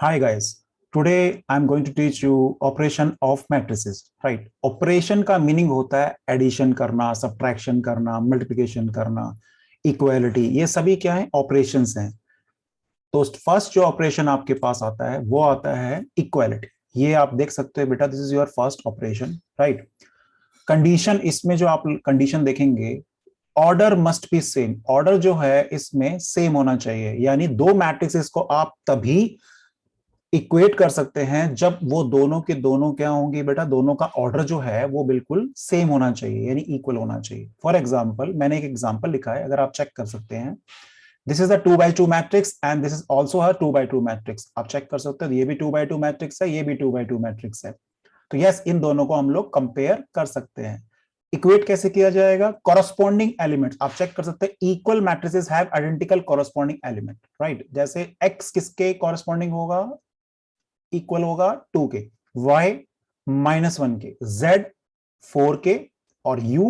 Hi guys, today I'm going to teach you operation of matrices, right? Operation का meaning होता है addition करना, subtraction करना, multiplication करना, इक्वालिटी, ये सभी क्या है? ऑपरेशंस हैं। तो फर्स्ट जो ऑपरेशन आपके पास आता है वो आता है इक्वालिटी। ये आप देख सकते हो बेटा, this is your first operation, right? Condition, इसमें जो आप कंडीशन देखेंगे, order must be same. Order जो है इसमें सेम होना चाहिए, यानी दो मैट्रिक्स को आप तभी इक्वेट कर सकते हैं जब वो दोनों के दोनों क्या होंगे बेटा, दोनों का ऑर्डर जो है वो बिल्कुल सेम होना चाहिए, यानी इक्वल होना चाहिए। फॉर एग्जांपल, मैंने एक एग्जांपल लिखा है, अगर आप चेक कर सकते हैं, this is a 2x2 matrix and this is also a 2x2 matrix. आप चेक कर सकते हो, ये भी 2x2 मैट्रिक्स है, ये भी 2x2 मैट्रिक्स है। तो यस, इन दोनों को हम लोग कंपेयर कर सकते हैं। इक्वेट कैसे किया जाएगा? कॉरस्पॉन्डिंग एलिमेंट्स आप चेक कर सकते हैं। Equal matrices have identical corresponding element, right? जैसे x किसके कॉरस्पॉन्डिंग होगा? इक्वल होगा 2 के, y -1 के, z 4 के और u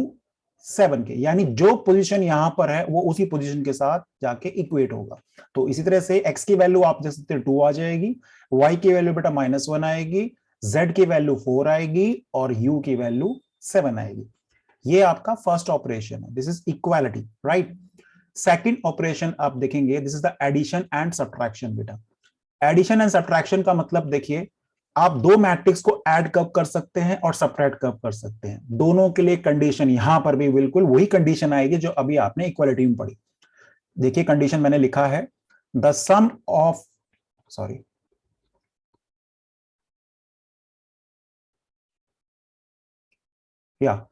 7 के, यानी जो पोजीशन यहां पर है वो उसी पोजीशन के साथ जाके इक्वेट होगा। तो इसी तरह से x की वैल्यू आप देख सकते हैं 2 आ जाएगी, y की वैल्यू बेटा -1 आएगी, z की वैल्यू 4 आएगी और u की वैल्यू 7 आएगी। ये आपका फर्स्ट ऑपरेशन है, this is equality, right? Second operation आप देखेंगे, this is the addition and subtraction बेटा। एडिशन एंड सब्ट्रैक्शन का मतलब देखिए, आप दो मैट्रिक्स को ऐड कब कर सकते हैं और सब्ट्रैक्ट कब कर सकते हैं। दोनों के लिए कंडीशन यहां पर भी बिल्कुल वही कंडीशन आएगी जो अभी आपने इक्वालिटी में पढ़ी। देखिए कंडीशन मैंने लिखा है, द सम ऑफ, सॉरी, या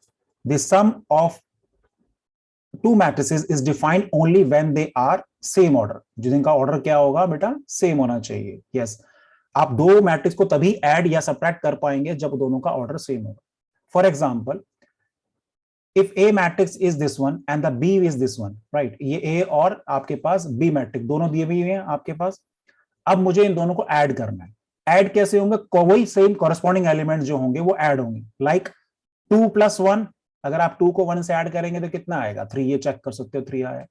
the sum of two matrices is defined only when they are same order. जिनका ऑर्डर क्या होगा बेटा? सेम होना चाहिए। यस, आप दो मैट्रिक्स को तभी ऐड या सब्ट्रैक्ट कर पाएंगे जब दोनों का ऑर्डर सेम होगा। For example, if a matrix is this one and the B is this one, right? ये ए और आपके पास बी मैट्रिक्स दोनों दिए हुए हैं आपके पास। अब मुझे इन दोनों को ऐड करना है। ऐड कैसे होंगे? वही सेम कॉरस्पॉन्डिंग एलिमेंट जो होंगे वो ऐड होंगे। लाइक 2+1, अगर आप 2 को 1 से ऐड करेंगे तो कितना आएगा? 3, ये चेक कर सकते हो, 3 आया।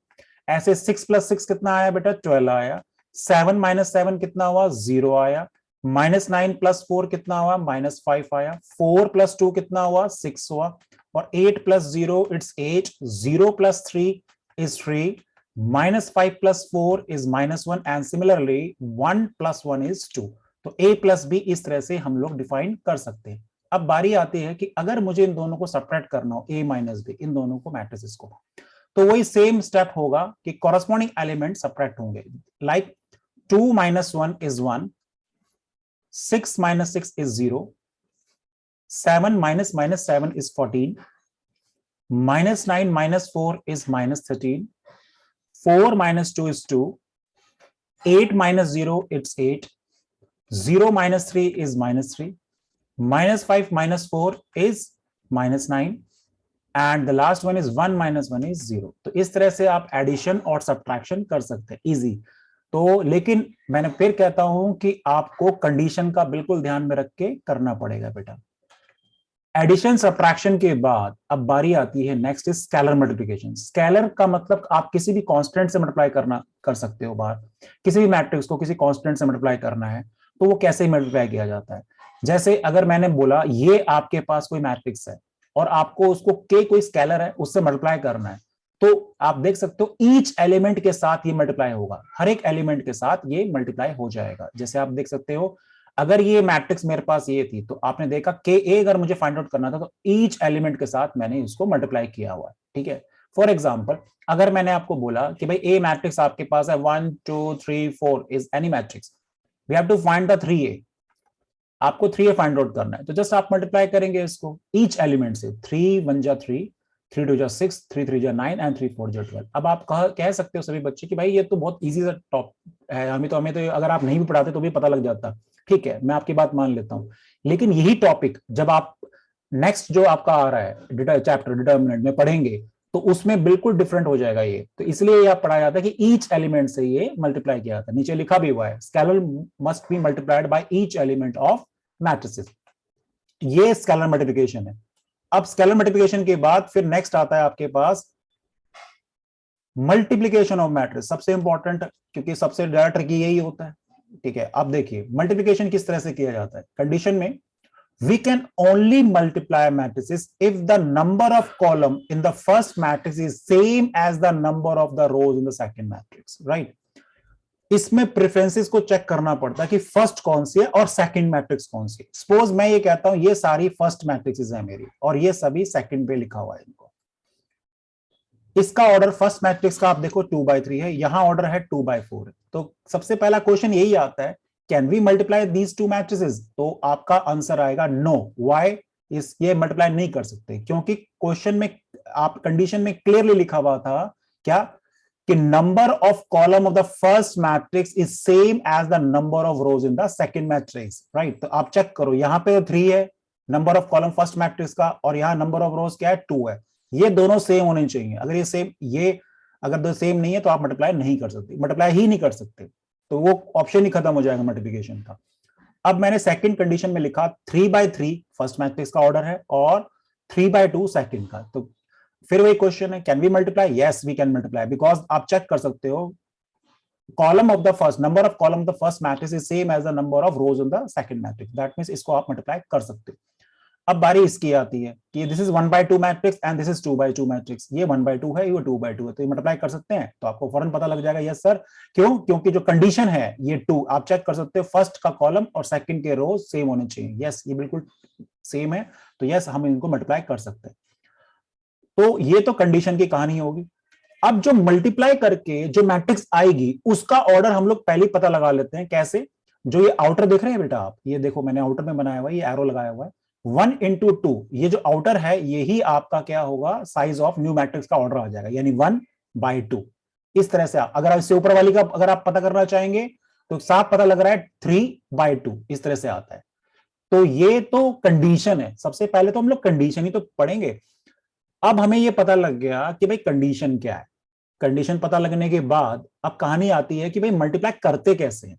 ऐसे 6+6 कितना आया बेटा? 12 आया। 7 - 7 कितना हुआ? 0 आया। -9+4 कितना हुआ? -5 आया। 4+2 कितना हुआ? 6 हुआ। और 8+0 it's 8, 0+3 is 3, -5+4 is -1 and similarly 1+1 is 2। तो a प्लस बी इस तरह से हम लोग डिफाइन कर सकते हैं। अब बारी आती है कि अगर मुझे इन दोनों को सब्ट्रैक्ट करना हो, a माइनस बी, इन दोनों को मैट्रिसेस को, तो वही सेम स्टेप होगा कि कॉरस्पॉन्डिंग एलिमेंट सब्ट्रैक्ट होंगे। Like 2 - 1 is 1, 6 - 6 is 0, 7 - 7 is 14, -9 - 4 is -13, 4 - 2 is 2, 8 - 0 it's 8, 0 - 3 is -3, -5 - 4 is -9 and the last one is 1 - 1 is 0। तो इस तरह से आप एडिशन और सब्ट्रैक्शन कर सकते हैं, इजी। तो लेकिन मैंने फिर कहता हूं कि आपको कंडीशन का बिल्कुल ध्यान में रख के करना पड़ेगा बेटा। एडिशन सब्ट्रैक्शन के बाद अब बारी आती है, next is scalar multiplication. Scalar का मतलब आप किसी भी कांस्टेंट से मल्टीप्लाई करना कर सकते हो। बाहर किसी भी मैट्रिक्स को किसी कांस्टेंट से मल्टीप्लाई करना है तो वो कैसे मल्टीप्लाई किया जाता है? जैसे अगर मैंने बोला ये आपके पास कोई मैट्रिक्स है और आपको उसको के कोई स्केलर है उससे मल्टीप्लाई करना है, तो आप देख सकते हो ईच एलिमेंट के साथ ये मल्टीप्लाई होगा, हर एक एलिमेंट के साथ ये मल्टीप्लाई हो जाएगा। जैसे आप देख सकते हो, अगर ये मैट्रिक्स मेरे पास ये थी तो आपने देखा के ए अगर मुझे फाइंड आउट करना था तो ईच एलिमेंट के साथ मैंने इसको मल्टीप्लाई किया हुआ है, ठीक है? फॉर एग्जाम्पल, अगर मैंने आपको बोला कि भाई ए मैट्रिक्स आपके पास है 1 2 3 4 is any matrix, we have to find the 3a, आपको 3a फाइंड आउट करना है, तो जस्ट आप मल्टीप्लाई करेंगे इसको ईच एलिमेंट से। 3 1 जा 3, 3 2 जा 6, 3 3 जा 9 एंड 3 4 जा 12। अब आप कह सकते हो सभी बच्चे कि भाई ये तो बहुत इजी सा टॉप है, हमें तो अगर आप नहीं भी पढ़ाते तो भी पता लग जाता। ठीक है, मैं आपकी बात मान लेता हूं, लेकिन यही टॉपिक जब आप नेक्स्ट जो आपका आ रहा है चैप्टर डिटर्मिनेंट में पढ़ेंगे तो उसमें बिल्कुल डिफरेंट हो जाएगा ये। तो इसलिए आप पढ़ाया जाता है कि ईच एलिमेंट से ये मल्टीप्लाई किया जाता है। नीचे लिखा भी हुआ है, scalar must be multiplied by each element of matrices. ये स्केलर मल्टीप्लिकेशन है। अब स्केलर मल्टीप्लिकेशन के बाद फिर नेक्स्ट आता है आपके पास मल्टीप्लिकेशन ऑफ मैट्रिक्स। सबसे इंपॉर्टेंट, क्योंकि सबसे ज्यादा ट्रिकी यही होता है। ठीक है, अब देखिए मल्टीप्लिकेशन किस तरह से किया जाता है। कंडीशन में we can only multiply matrices if the number of column in the first matrix is same as the number of the rows in the second matrix, right? इसमें प्रेफरेंसेस को चेक करना पड़ता है कि फर्स्ट कौन सी है और सेकंड मैट्रिक्स कौन सी है। सपोज मैं ये कहता हूं ये सारी फर्स्ट मैट्रिक्स है मेरी और ये सभी सेकंड पे लिखा हुआ है इनको। इसका ऑर्डर फर्स्ट मैट्रिक्स का आप देखो 2/3 है, यहां ऑर्डर है 2/4 है। तो सबसे पहला क्वेश्चन यही आता है, can we multiply these two matrices? तो आपका आंसर आएगा नो। व्हाई? ये मल्टीप्लाई नहीं कर सकते क्योंकि क्वेश्चन में आप कंडीशन में क्लियरली लिखा हुआ था क्या कि number of column of the first matrix is same as the number of rows in the second matrix, right? तो आप चेक करो, यहां पे 3 है number of column first matrix का और यहां नंबर ऑफ रोज क्या है 2 है। ये दोनों सेम होने चाहिए। अगर ये सेम, ये अगर दो सेम नहीं है तो आप मल्टीप्लाई नहीं कर सकते, मल्टीप्लाई ही नहीं कर सकते, तो वो ऑप्शन ही खत्म हो जाएगा मल्टीप्लिकेशन का। अब मैंने सेकंड कंडीशन में लिखा 3/3 फर्स्ट मैट्रिक्स का ऑर्डर है और 3/2 सेकंड का। तो फिर वही क्वेश्चन है, can we multiply? Yes we can multiply, because आप चेक कर सकते हो column of the first, number of column of the first matrix is same as the number of rows in the second matrix. That means इसको आप multiply कर सकते हो। अब बारी इसकी आती है कि this is 1/2 matrix and this is 2/2 matrix. ये 1/2 है, ये 2/2 है, तो ये मल्टीप्लाई कर सकते हैं? तो आपको फौरन पता लग जाएगा यस सर। क्यों? क्योंकि जो कंडीशन है ये 2, आप चेक कर सकते हो फर्स्ट का कॉलम और सेकंड के रोज सेम होने चाहिए। यस ये बिल्कुल सेम है, तो यस हम इनको मल्टीप्लाई कर सकते हैं। तो ये तो कंडीशन की कहानी होगी। अब जो मल्टीप्लाई करके जो मैट्रिक्स आएगी उसका ऑर्डर हम लोग पहले पता लगा लेते हैं। कैसे? जो ये आउटर देख रहे हैं बेटा आप, ये देखो मैंने आउटर में बनाया हुआ है, ये एरो लगाया हुआ है 1 into 2, ये जो आउटर है यही आपका क्या होगा, साइज ऑफ न्यू मैट्रिक्स का ऑर्डर आ जाएगा, यानी 1/2। इस तरह से अगर इससे ऊपर वाली का अगर आप पता करना चाहेंगे तो साफ पता लग रहा है 3/2, इस तरह से आता है। तो ये तो कंडीशन है। सबसे पहले तो हम लोग कंडीशन ही तो पढ़ेंगे। अब हमें ये पता लग गया कि भाई कंडीशन क्या है। कंडीशन पता लगने के बाद अब कहानी आती है कि भाई मल्टीप्लाई करते कैसे हैं।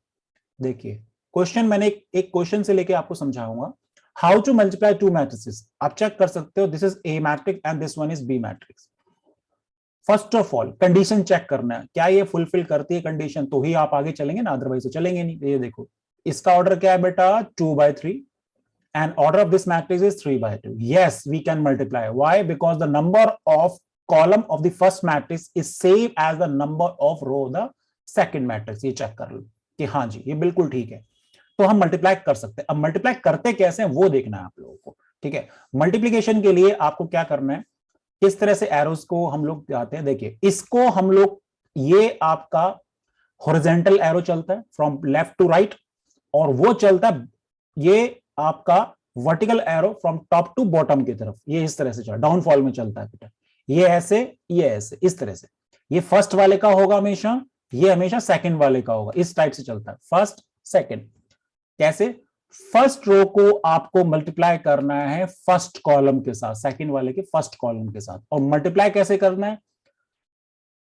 देखिए क्वेश्चन मैंने एक क्वेश्चन से लेके आपको समझाऊंगा how to multiply two matrices. आप चेक कर सकते हो, this is A matrix and this one is B matrix. First of all condition check करना है, क्या ये फुलफिल करती है कंडीशन, तो ही आप आगे चलेंगे ना, अदरवाइज तो चलेंगे नहीं। ये देखो इसका ऑर्डर क्या है बेटा 2/3 and order of this matrix is 3/2. Yes, we can multiply. Why? Because the number of column of the first matrix is same as the number of row the second matrix. ये check कर लो कि हाँ जी ये बिल्कुल ठीक है, तो हम मल्टीप्लाई कर सकते हैं। अब मल्टीप्लाई करते कैसे हैं वो देखना है आप लोगों को, ठीक है। मल्टीप्लीकेशन के लिए आपको क्या करना है, किस तरह से एरोस को हम लोग जाते हैं। देखिए इसको हम लोग, ये आपका हॉरिजॉन्टल एरो चलता है फ्रॉम लेफ्ट टू राइट, और वो चलता है ये आपका vertical arrow from top to bottom की तरफ, ये इस तरह से चलता है, डाउनफॉल में चलता है बेटा। ये ऐसे, ये ऐसे, इस तरह से। ये फर्स्ट वाले का होगा हमेशा, ये हमेशा सेकंड वाले का होगा, इस टाइप से चलता है फर्स्ट सेकंड। कैसे? फर्स्ट रो को आपको मल्टीप्लाई करना है फर्स्ट कॉलम के साथ, सेकंड वाले के फर्स्ट कॉलम के साथ। और मल्टीप्लाई कैसे करना है,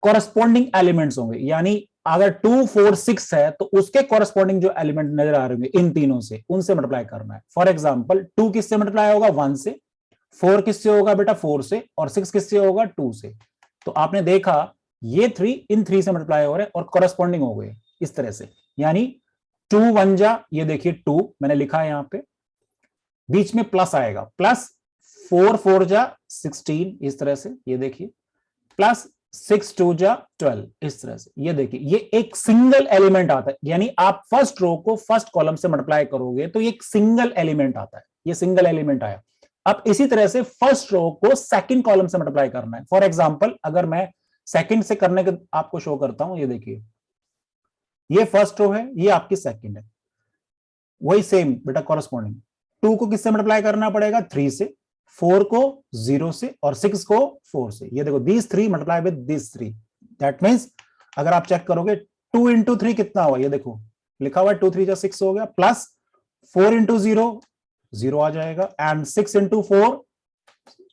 कॉरेस्पॉन्डिंग एलिमेंट्स होंगे, यानी अगर 2 4 6 है तो उसके कॉरेस्पॉन्डिंग जो एलिमेंट नजर आ रहे होंगे इन तीनों से, उनसे मल्टीप्लाई करना है। फॉर एग्जांपल 2 किससे मल्टीप्लाई होगा 1 से, 4 किससे होगा बेटा 4 से, और 6 किससे होगा 2 से। तो आपने देखा ये 3 इन 3 से मल्टीप्लाई हो रहे हैं और कॉरेस्पॉन्डिंग हो गए इस तरह से, यानी 2 1 जा, ये देखिए 2 मैंने लिखा है यहां पे, बीच में प्लस आएगा, प्लस 4 4 जा 16 इस तरह से, ये देखिए, प्लस 6 2 जा 12 इस तरह से। ये देखिए ये एक सिंगल एलिमेंट आता है, यानी आप फर्स्ट रो को फर्स्ट कॉलम से मल्टीप्लाई करोगे तो ये एक सिंगल एलिमेंट आता है, ये सिंगल एलिमेंट आया। अब इसी तरह से फर्स्ट रो को सेकंड कॉलम से मल्टीप्लाई करना है। फॉर एग्जांपल अगर मैं सेकंड से करने के आपको शो करता हूं, ये देखिए ये फर्स्ट रो है, ये आपकी सेकंड है, वही सेम बेटा कॉरेस्पॉन्डिंग। 2 को किससे मल्टीप्लाई करना पड़ेगा 3 से, 4 को 0 से, और 6 को 4 से। ये देखो these 3 multiply with these 3, that means अगर आप चेक करोगे 2 into 3 कितना हुआ, ये देखो लिखा हुआ है 2 3 जा 6 हो गया, प्लस 4 into 0 0 आ जाएगा, एंड 6 into 4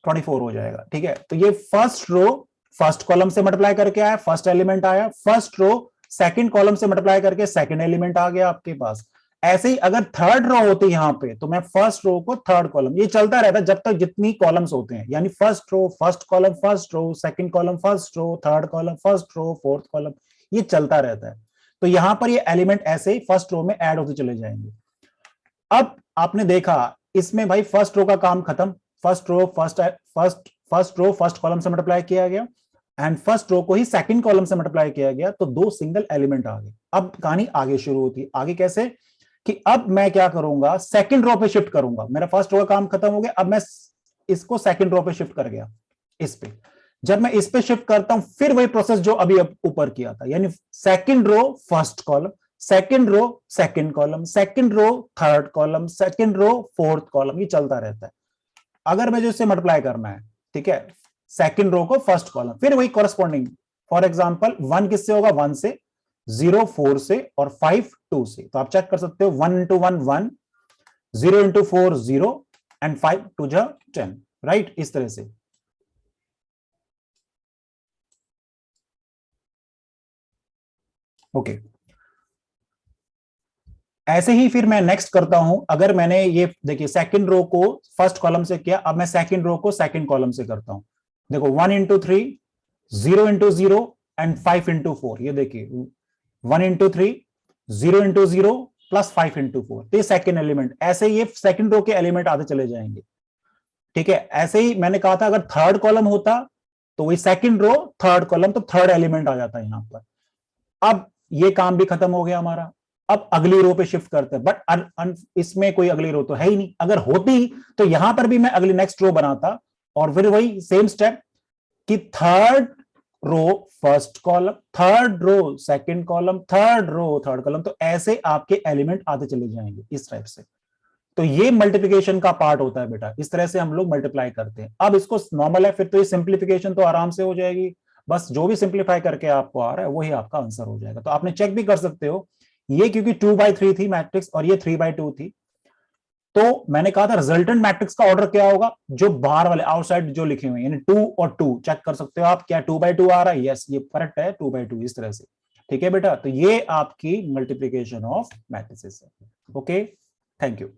24 हो जाएगा, ठीक है। तो ये फर्स्ट रो फर्स्ट कॉलम से मल्टीप्लाई करके आया, फर्स्ट एलिमेंट आया, फर्स्ट रो सेकंड कॉलम से मल्टीप्लाई करके सेकंड एलिमेंट आ गया आपके पास। ऐसे ही अगर थर्ड रो होती यहां पे, तो मैं फर्स्ट रो को थर्ड कॉलम, ये चलता रहता है जब तक जितनी कॉलम्स होते हैं, यानी first row first column first row, second column first row, third column first row, fourth column, ये चलता रहता है। तो यहां पर ये एलिमेंट ऐसे ही फर्स्ट रो में ऐड होते चले जाएंगे। अब आपने देखा इसमें भाई फर्स्ट रो का काम खत्म, फर्स्ट रो फर्स्ट कॉलम से मल्टीप्लाई किया गया एंड फर्स्ट रो को ही सेकंड कॉलम से मल्टीप्लाई किया गया, तो 2 सिंगल एलिमेंट आ गए। अब कहानी आगे शुरू होती है। आगे कैसे कि अब मैं क्या करूंगा, सेकंड रो पे शिफ्ट करूंगा। मेरा फर्स्ट रो का काम खत्म हो गया, अब मैं इसको सेकंड रो पे शिफ्ट कर गया, इस पे। जब मैं इस पे शिफ्ट करता हूं फिर वही प्रोसेस जो अभी ऊपर किया था, यानी second row first column, second row second column, second row third column, second row fourth column, ये चलता रहता है। अगर मुझे इससे मल्टीप्लाई करना है, ठीक है, सेकंड रो को फर्स्ट कॉलम, फिर वही कॉरेस्पॉन्डिंग। फॉर एग्जांपल 1 किससे होगा, 1 से, 0 4 से और 5 2 से। तो आप चेक कर सकते हो 1 इंटू 1 1, 0 इंटू 4 0 एंड 5 2 10, राइट, इस तरह से। ओके ऐसे ही फिर मैं नेक्स्ट करता हूं। अगर मैंने ये देखिए सेकंड रो को फर्स्ट कॉलम से किया, अब मैं सेकंड रो को सेकंड कॉलम से करता हूं। देखो 1 इंटू 3, 0 इंटू 0 एंड 5 इंटू 4। ये देखिए 1 इंटू 3, 0 इंटू 0 प्लस 5 इंटू 4, ये सेकेंड एलिमेंट। ऐसे ये सेकंड रो के एलिमेंट आते चले जाएंगे, ठीक है। ऐसे ही मैंने कहा था अगर थर्ड कॉलम होता तो वही सेकंड रो थर्ड कॉलम, तो थर्ड एलिमेंट आ जाता है यहां पर। अब ये काम भी खत्म हो गया हमारा। अब अगली रो पे शिफ्ट करते हैं, बट इसमें कोई अगली रो तो है ही नहीं। अगर होती तो यहां पर भी मैं अगली नेक्स्ट रो बनाता और फिर वही सेम स्टेप कि third row first column, third row second column, third row third column, तो ऐसे आपके एलिमेंट आते चले जाएंगे इस टाइप से। तो ये मल्टीप्लिकेशन का पार्ट होता है बेटा, इस तरह से हम लोग मल्टीप्लाई करते हैं। अब इसको नॉर्मल है, फिर तो ये सिंप्लीफिकेशन तो आराम से हो जाएगी। बस जो भी सिंप्लीफाई करके आपको आ रहा है वही आपका आंसर हो जाएगा। तो आपने चेक भी कर सकते हो, ये क्योंकि 2/3 थी मैट्रिक्स और ये 3/2 थी, तो मैंने कहा था रिजल्टेंट मैट्रिक्स का ऑर्डर क्या होगा, जो बाहर वाले आउटसाइड जो लिखे हुए हैं, यानी 2 और 2 चेक कर सकते हो आप, क्या 2/2 आ रहा है, यस ये करेक्ट है 2/2 इस तरह से। ठीक है बेटा, तो ये आपकी मल्टीप्लीकेशन ऑफ मैट्रिसेस है। Okay, thank you.